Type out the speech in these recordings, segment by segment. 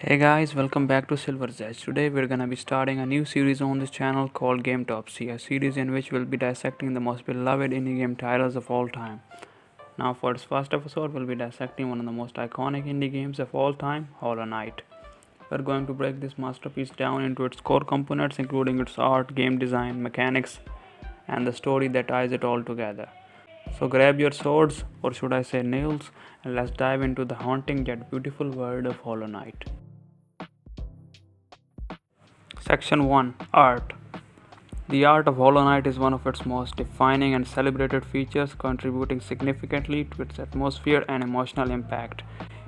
Hey guys, welcome back to Silver's Edge. Today we're gonna be starting a new series on this channel called Gametopsy, a series in which we'll be dissecting the most beloved indie game titles of all time. Now, for this first episode, we'll be dissecting one of the most iconic indie games of all time, Hollow Knight. We're going to break this masterpiece down into its core components, including its art, game design, mechanics, and the story that ties it all together. So grab your swords, or should I say nails, and let's dive into the haunting yet beautiful world of Hollow Knight. Section 1 Art. The art of Hollow Knight is one of its most defining and celebrated features, contributing significantly to its atmosphere and emotional impact.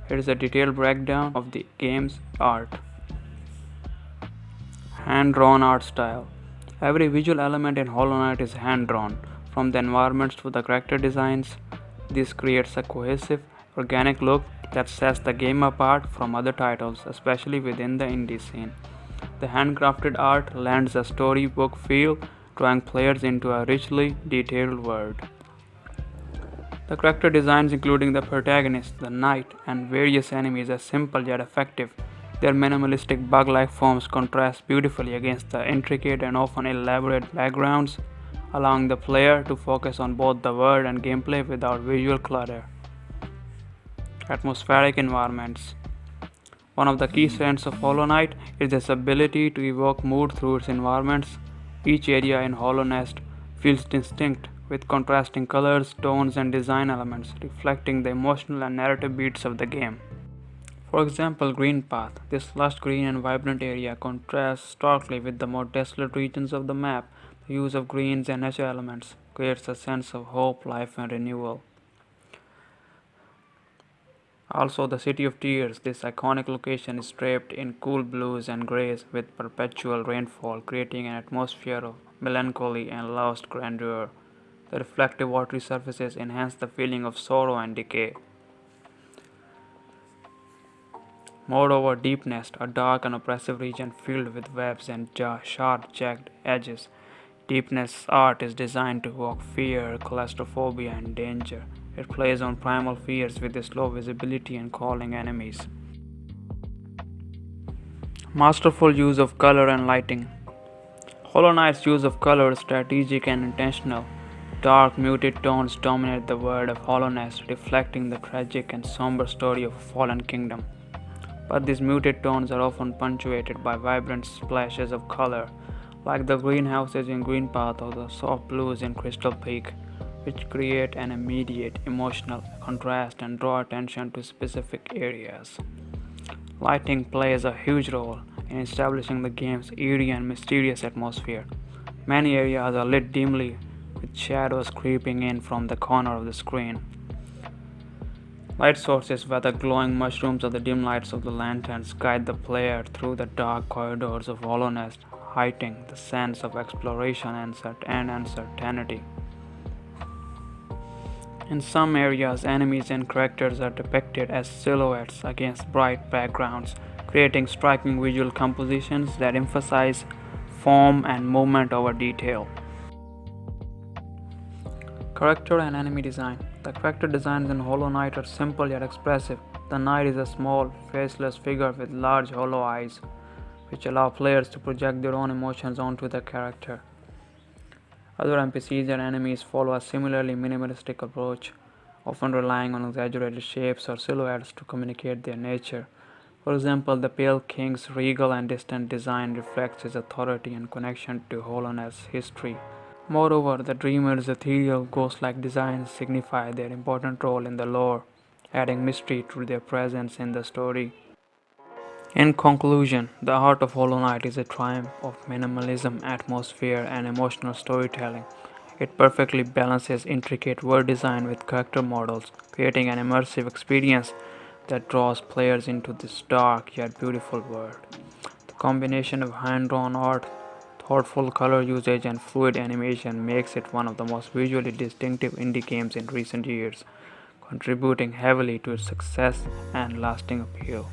Here is a detailed breakdown of the game's art. Hand drawn art style. Every visual element in Hollow Knight is hand drawn, from the environments to the character designs. This creates a cohesive, organic look that sets the game apart from other titles, especially within the indie scene. The handcrafted art lends a storybook feel, drawing players into a richly detailed world. The character designs, including the protagonist, the knight, and various enemies, are simple yet effective. Their minimalistic bug like forms contrast beautifully against the intricate and often elaborate backgrounds, allowing the player to focus on both the world and gameplay without visual clutter. Atmospheric environments. One of the key strengths of Hollow Knight is its ability to evoke mood through its environments. Each area in Hallownest feels distinct, with contrasting colors, tones, and design elements reflecting the emotional and narrative beats of the game. For example, Green Path. This lush green and vibrant area contrasts starkly with the more desolate regions of the map. The use of greens and nature elements creates a sense of hope, life, and renewal. Also, the City of Tears, this iconic location is draped in cool blues and grays with perpetual rainfall, creating an atmosphere of melancholy and lost grandeur. The reflective watery surfaces enhance the feeling of sorrow and decay. Moreover, Deepnest, a dark and oppressive region filled with webs and sharp, jagged edges. Deepnest's art is designed to evoke fear, claustrophobia, and danger. It plays on primal fears with its low visibility and crawling enemies. Masterful use of color and lighting. Hollow Knight's use of color is strategic and intentional. Dark, muted tones dominate the world of Hallownest, reflecting the tragic and somber story of a fallen kingdom. But these muted tones are often punctuated by vibrant splashes of color, like the greenhouses in Green Path or the soft blues in Crystal Peak, which create an immediate emotional contrast and draw attention to specific areas. Lighting plays a huge role in establishing the game's eerie and mysterious atmosphere. Many areas are lit dimly, with shadows creeping in from the corner of the screen. Light sources, whether glowing mushrooms or the dim lights of the lanterns, guide the player through the dark corridors of Hallownest, heightening the sense of exploration and uncertainty. In some areas, enemies and characters are depicted as silhouettes against bright backgrounds, creating striking visual compositions that emphasize form and movement over detail. Character and enemy design. The character designs in Hollow Knight are simple yet expressive. The knight is a small, faceless figure with large hollow eyes, which allow players to project their own emotions onto the character. Other NPCs and enemies follow a similarly minimalistic approach, often relying on exaggerated shapes or silhouettes to communicate their nature. For example, the Pale King's regal and distant design reflects his authority and connection to Hallownest's history. Moreover, the Dreamer's ethereal, ghost-like designs signify their important role in the lore, adding mystery to their presence in the story. In conclusion, the art of Hollow Knight is a triumph of minimalism, atmosphere, and emotional storytelling. It perfectly balances intricate world design with character models, creating an immersive experience that draws players into this dark yet beautiful world. The combination of hand drawn art, thoughtful color usage, and fluid animation makes it one of the most visually distinctive indie games in recent years, contributing heavily to its success and lasting appeal.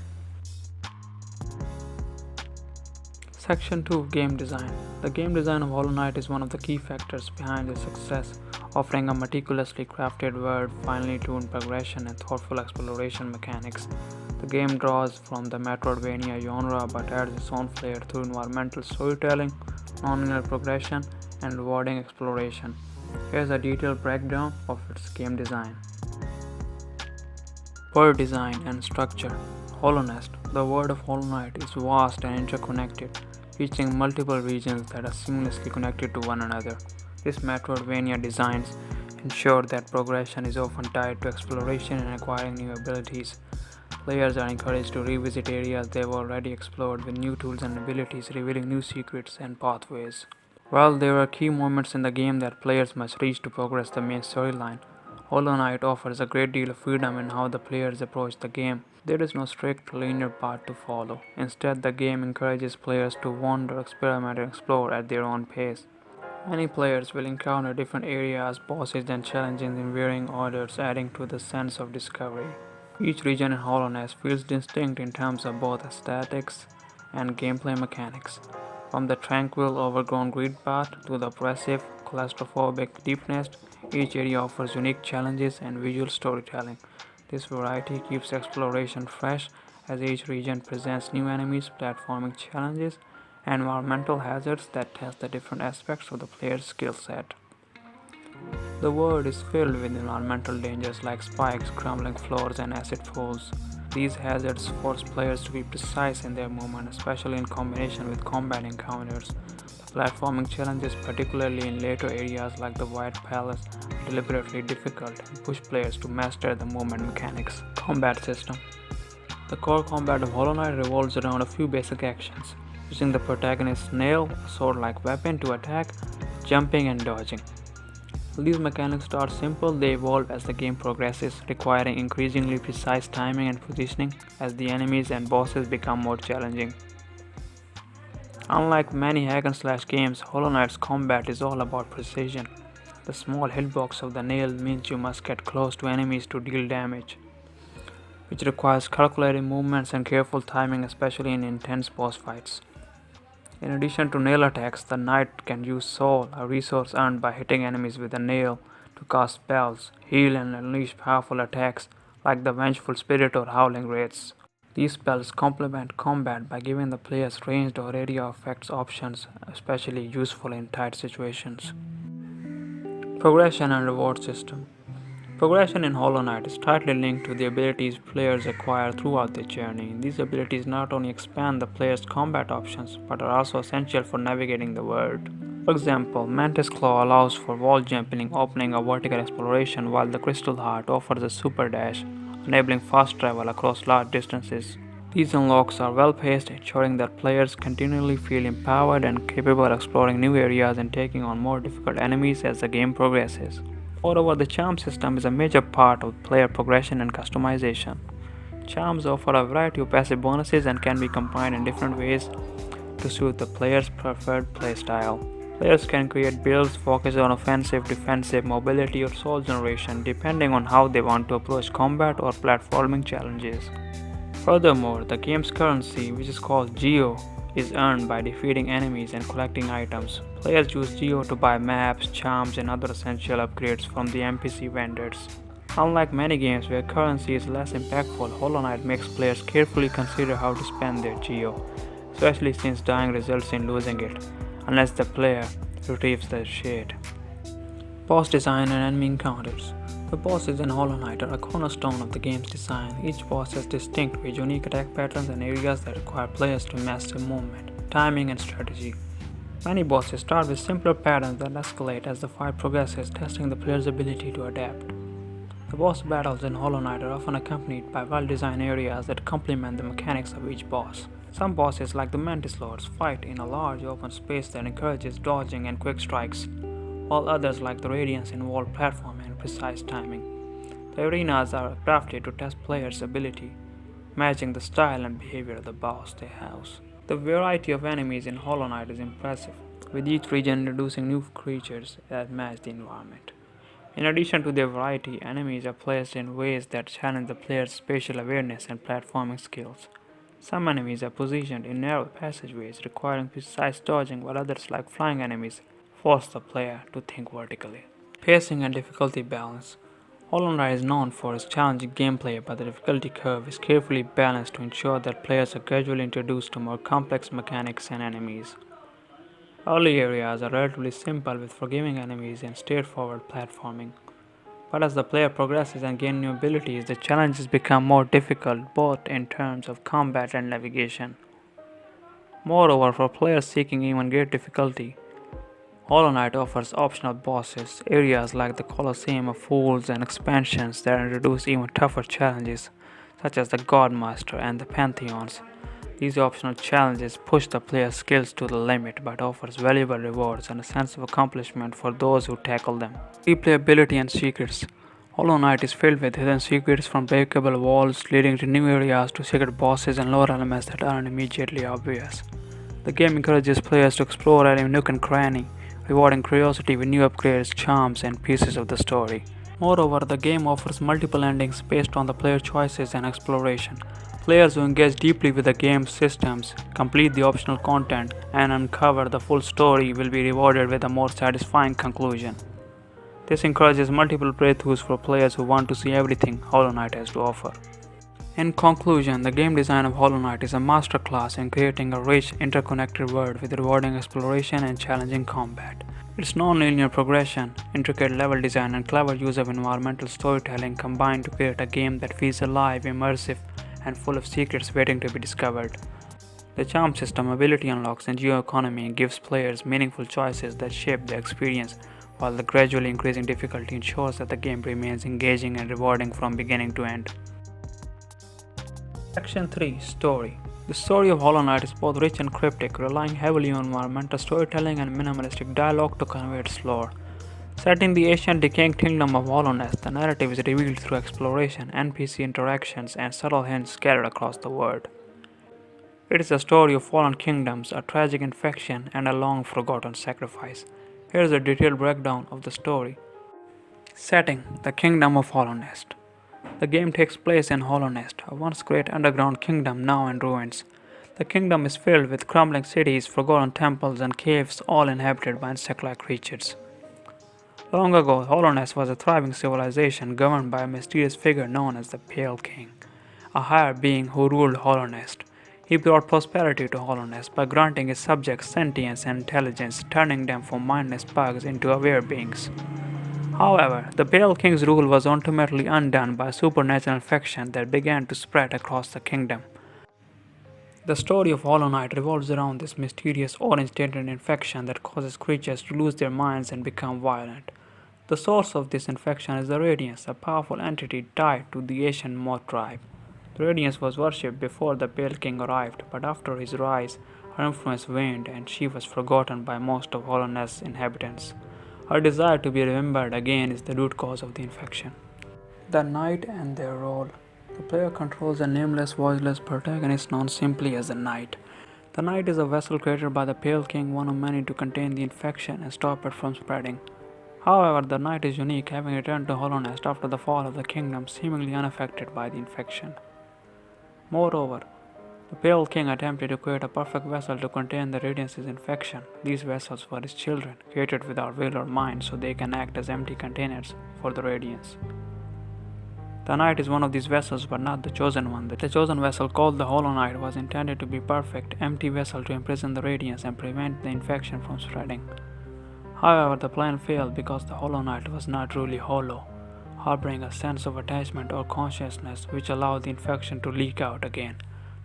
Section 2 Game Design. The game design of Hollow Knight is one of the key factors behind its success, offering a meticulously crafted world, finely tuned progression, and thoughtful exploration mechanics. The game draws from the Metroidvania genre but adds its own flair through environmental storytelling, non-linear progression, and rewarding exploration. Here's a detailed breakdown of its game design. World design and structure. Hallownest. The world of Hollow Knight is vast and interconnected, featuring multiple regions that are seamlessly connected to one another. This Metroidvania designs ensure that progression is often tied to exploration and acquiring new abilities. Players are encouraged to revisit areas they've already explored with new tools and abilities, revealing new secrets and pathways. While there are key moments in the game that players must reach to progress the main storyline, Hollow Knight offers a great deal of freedom in how the players approach the game. There is no strict linear path to follow. Instead, the game encourages players to wander, experiment, and explore at their own pace. Many players will encounter different areas, bosses, and challenges in varying orders, adding to the sense of discovery. Each region in Hallownest feels distinct in terms of both aesthetics and gameplay mechanics. From the tranquil, overgrown grid path to the oppressive, claustrophobic deepness, each area offers unique challenges and visual storytelling. This variety keeps exploration fresh as each region presents new enemies, platforming challenges, and environmental hazards that test the different aspects of the player's skill set. The world is filled with environmental dangers like spikes, crumbling floors, and acid falls. These hazards force players to be precise in their movement, especially in combination with combat encounters. The platforming challenges, particularly in later areas like the White Palace, are deliberately difficult and push players to master the movement mechanics. Combat system. The core combat of Hollow Knight revolves around a few basic actions, using the protagonist's nail, a sword-like weapon, to attack, jumping, and dodging. While these mechanics start simple, they evolve as the game progresses, requiring increasingly precise timing and positioning as the enemies and bosses become more challenging. Unlike many hack and slash games, Hollow Knight's combat is all about precision. The small hitbox of the nail means you must get close to enemies to deal damage, which requires calculated movements and careful timing, especially in intense boss fights. In addition to nail attacks, the knight can use soul, a resource earned by hitting enemies with a nail, to cast spells, heal, and unleash powerful attacks like the Vengeful Spirit or Howling Wraiths. These spells complement combat by giving the players ranged or area effects options, especially useful in tight situations. Progression and reward system. Progression in Hollow Knight is tightly linked to the abilities players acquire throughout their journey. These abilities not only expand the player's combat options, but are also essential for navigating the world. For example, Mantis Claw allows for wall jumping, opening a vertical exploration, while the Crystal Heart offers a super dash, enabling fast travel across large distances. These unlocks are well paced, ensuring that players continually feel empowered and capable of exploring new areas and taking on more difficult enemies as the game progresses. Moreover, the charm system is a major part of player progression and customization. Charms offer a variety of passive bonuses and can be combined in different ways to suit the player's preferred playstyle. Players can create builds focused on offensive, defensive, mobility, or soul generation depending on how they want to approach combat or platforming challenges. Furthermore, the game's currency, which is called Geo, is earned by defeating enemies and collecting items. Players use Geo to buy maps, charms, and other essential upgrades from the NPC vendors. Unlike many games where currency is less impactful, Hollow Knight makes players carefully consider how to spend their Geo, especially since dying results in losing it, unless the player retrieves the shade. Boss design and enemy encounters. The bosses in Hollow Knight are a cornerstone of the game's design. Each boss has distinct with unique attack patterns and areas that require players to master movement, timing, and strategy. Many bosses start with simpler patterns that escalate as the fight progresses, testing the player's ability to adapt. The boss battles in Hollow Knight are often accompanied by well-designed areas that complement the mechanics of each boss. Some bosses, like the Mantis Lords, fight in a large open space that encourages dodging and quick strikes, while others, like the Radiants, involve platforming and precise timing. The arenas are crafted to test players' ability, matching the style and behavior of the boss they house. The variety of enemies in Hollow Knight is impressive, with each region introducing new creatures that match the environment. In addition to their variety, enemies are placed in ways that challenge the player's spatial awareness and platforming skills. Some enemies are positioned in narrow passageways requiring precise dodging, while others, like flying enemies, force the player to think vertically. Pacing and difficulty balance. Hollow Knight is known for its challenging gameplay, but the difficulty curve is carefully balanced to ensure that players are gradually introduced to more complex mechanics and enemies. Early areas are relatively simple with forgiving enemies and straightforward platforming, but as the player progresses and gains new abilities, the challenges become more difficult both in terms of combat and navigation. Moreover, for players seeking even greater difficulty, Hollow Knight offers optional bosses, areas like the Colosseum of Fools, and expansions that introduce even tougher challenges, such as the Godmaster and the Pantheons. These optional challenges push the player's skills to the limit but offers valuable rewards and a sense of accomplishment for those who tackle them. Replayability and secrets. Hollow Knight is filled with hidden secrets from breakable walls leading to new areas to secret bosses and lore elements that aren't immediately obvious. The game encourages players to explore every nook and cranny, rewarding curiosity with new upgrades, charms, and pieces of the story. Moreover, the game offers multiple endings based on the player choices and exploration. Players who engage deeply with the game's systems, complete the optional content, and uncover the full story will be rewarded with a more satisfying conclusion. This encourages multiple playthroughs for players who want to see everything Hollow Knight has to offer. In conclusion, the game design of Hollow Knight is a masterclass in creating a rich, interconnected world with rewarding exploration and challenging combat. Its non-linear progression, intricate level design, and clever use of environmental storytelling combine to create a game that feels alive, immersive, and full of secrets waiting to be discovered. The charm system, ability unlocks, and geoeconomy gives players meaningful choices that shape the experience, while the gradually increasing difficulty ensures that the game remains engaging and rewarding from beginning to end. Section 3 Story. The story of Hollow Knight is both rich and cryptic, relying heavily on environmental storytelling and minimalistic dialogue to convey its lore. Set in the ancient decaying kingdom of Hallownest, the narrative is revealed through exploration, NPC interactions, and subtle hints scattered across the world. It is a story of fallen kingdoms, a tragic infection, and a long forgotten sacrifice. Here is a detailed breakdown of the story. Setting: the Kingdom of Hallownest. The game takes place in Hallownest, a once great underground kingdom now in ruins. The kingdom is filled with crumbling cities, forgotten temples, and caves, all inhabited by insect-like creatures. Long ago, Hallownest was a thriving civilization governed by a mysterious figure known as the Pale King, a higher being who ruled Hallownest. He brought prosperity to Hallownest by granting his subjects sentience and intelligence, turning them from mindless bugs into aware beings. However, the Pale King's rule was ultimately undone by a supernatural infection that began to spread across the kingdom. The story of Hollow Knight revolves around this mysterious orange-tinted infection that causes creatures to lose their minds and become violent. The source of this infection is the Radiance, a powerful entity tied to the ancient Moth tribe. The Radiance was worshipped before the Pale King arrived, but after his rise, her influence waned and she was forgotten by most of Hallownest's inhabitants. Her desire to be remembered again is the root cause of the infection. The Knight and their role. The player controls a nameless, voiceless protagonist known simply as the Knight. The Knight is a vessel created by the Pale King, one of many to contain the infection and stop it from spreading. However, the Knight is unique, having returned to Hallownest after the fall of the kingdom, seemingly unaffected by the infection. Moreover, the Pale King attempted to create a perfect vessel to contain the Radiance's infection. These vessels were his children, created without will or mind so they can act as empty containers for the Radiance. The Knight is one of these vessels but not the chosen one. The chosen vessel, called the Hollow Knight, was intended to be a perfect, empty vessel to imprison the Radiance and prevent the infection from spreading. However, the plan failed because the Hollow Knight was not truly hollow, harboring a sense of attachment or consciousness which allowed the infection to leak out again.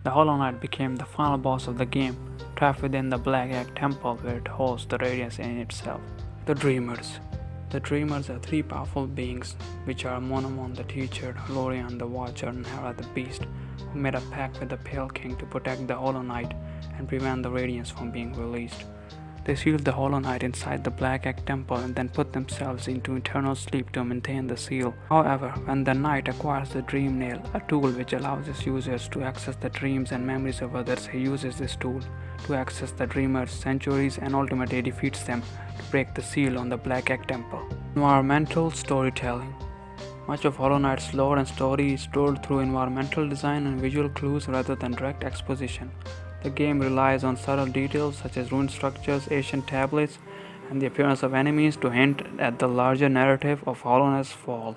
The Hollow Knight became the final boss of the game, trapped within the Black Egg Temple where it hosts the Radiance in itself. The Dreamers. The Dreamers are three powerful beings, which are Monomon the Teacher, Lorian the Watcher, and Hera the Beast, who made a pact with the Pale King to protect the Hollow Knight and prevent the Radiance from being released. They sealed the Hollow Knight inside the Black Egg Temple and then put themselves into eternal sleep to maintain the seal. However, when the Knight acquires the Dream Nail, a tool which allows his users to access the dreams and memories of others, he uses this tool to access the Dreamers' sanctuaries and ultimately defeats them to break the seal on the Black Egg Temple. Environmental storytelling. Much of Hollow Knight's lore and story is told through environmental design and visual clues rather than direct exposition. The game relies on subtle details such as ruined structures, ancient tablets, and the appearance of enemies to hint at the larger narrative of Hallownest's fall.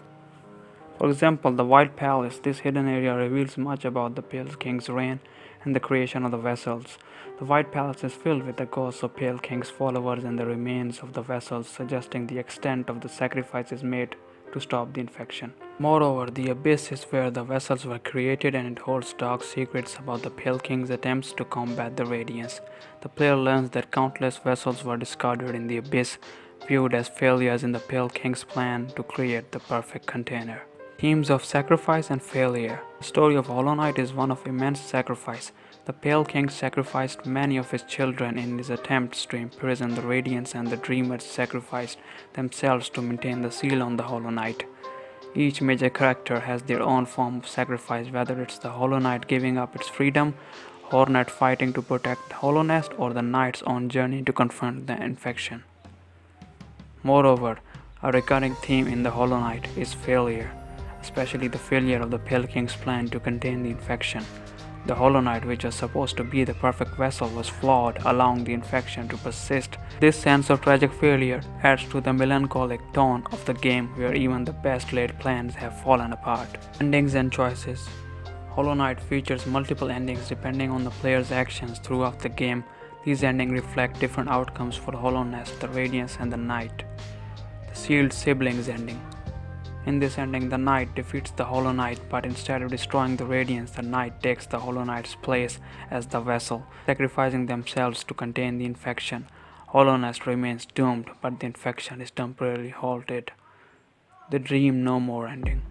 For example, the White Palace. This hidden area reveals much about the Pale King's reign and the creation of the vessels. The White Palace is filled with the ghosts of Pale King's followers and the remains of the vessels, suggesting the extent of the sacrifices made to stop the infection. Moreover, the Abyss is where the vessels were created and it holds dark secrets about the Pale King's attempts to combat the Radiance. The player learns that countless vessels were discarded in the Abyss, viewed as failures in the Pale King's plan to create the perfect container. Themes of sacrifice and failure. The story of Hollow Knight is one of immense sacrifice. The Pale King sacrificed many of his children in his attempts to imprison the Radiance, and the Dreamers sacrificed themselves to maintain the seal on the Hollow Knight. Each major character has their own form of sacrifice, whether it's the Hollow Knight giving up its freedom, Hornet fighting to protect Hallownest, or the Knight's own journey to confront the infection. Moreover, a recurring theme in the Hollow Knight is failure, especially the failure of the Pale King's plan to contain the infection. The Hollow Knight, which was supposed to be the perfect vessel, was flawed, allowing the infection to persist. This sense of tragic failure adds to the melancholic tone of the game, where even the best laid plans have fallen apart. Endings and choices. Hollow Knight features multiple endings depending on the player's actions throughout the game. These endings reflect different outcomes for Hallownest, the Radiance, and the Knight. The Sealed Siblings ending. In this ending, the Knight defeats the Hollow Knight, but instead of destroying the Radiance, the Knight takes the Hollow Knight's place as the vessel, sacrificing themselves to contain the infection. Hallownest remains doomed, but the infection is temporarily halted. The Dream No More ending.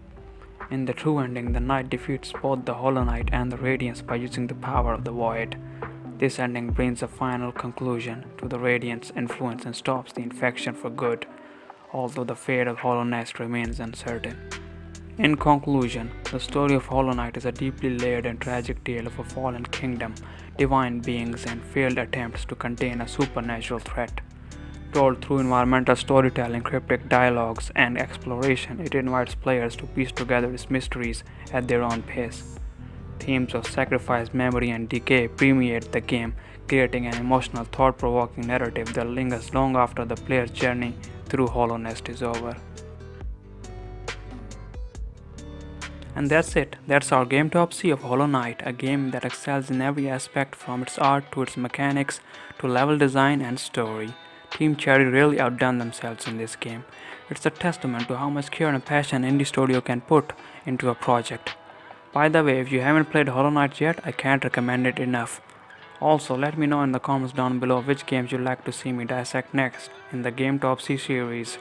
In the true ending, the Knight defeats both the Hollow Knight and the Radiance by using the power of the Void. This ending brings a final conclusion to the Radiant's influence and stops the infection for good, although the fate of Hallownest remains uncertain. In conclusion, the story of Hollow Knight is a deeply layered and tragic tale of a fallen kingdom, divine beings, and failed attempts to contain a supernatural threat. Told through environmental storytelling, cryptic dialogues, and exploration, it invites players to piece together its mysteries at their own pace. Themes of sacrifice, memory, and decay permeate the game, creating an emotional, thought-provoking narrative that lingers long after the player's journey through Hallownest is over. And that's it. That's our Gametopsy of Hollow Knight, a game that excels in every aspect from its art to its mechanics to level design and story. Team Cherry really outdone themselves in this game. It's a testament to how much care and passion an indie studio can put into a project. By the way, if you haven't played Hollow Knight yet, I can't recommend it enough. Also, let me know in the comments down below which games you'd like to see me dissect next in the Gametopsy series.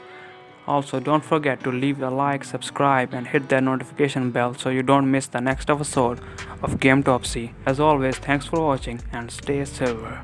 Also, don't forget to leave a like, subscribe, and hit that notification bell so you don't miss the next episode of Gametopsy. As always, thanks for watching and stay silver.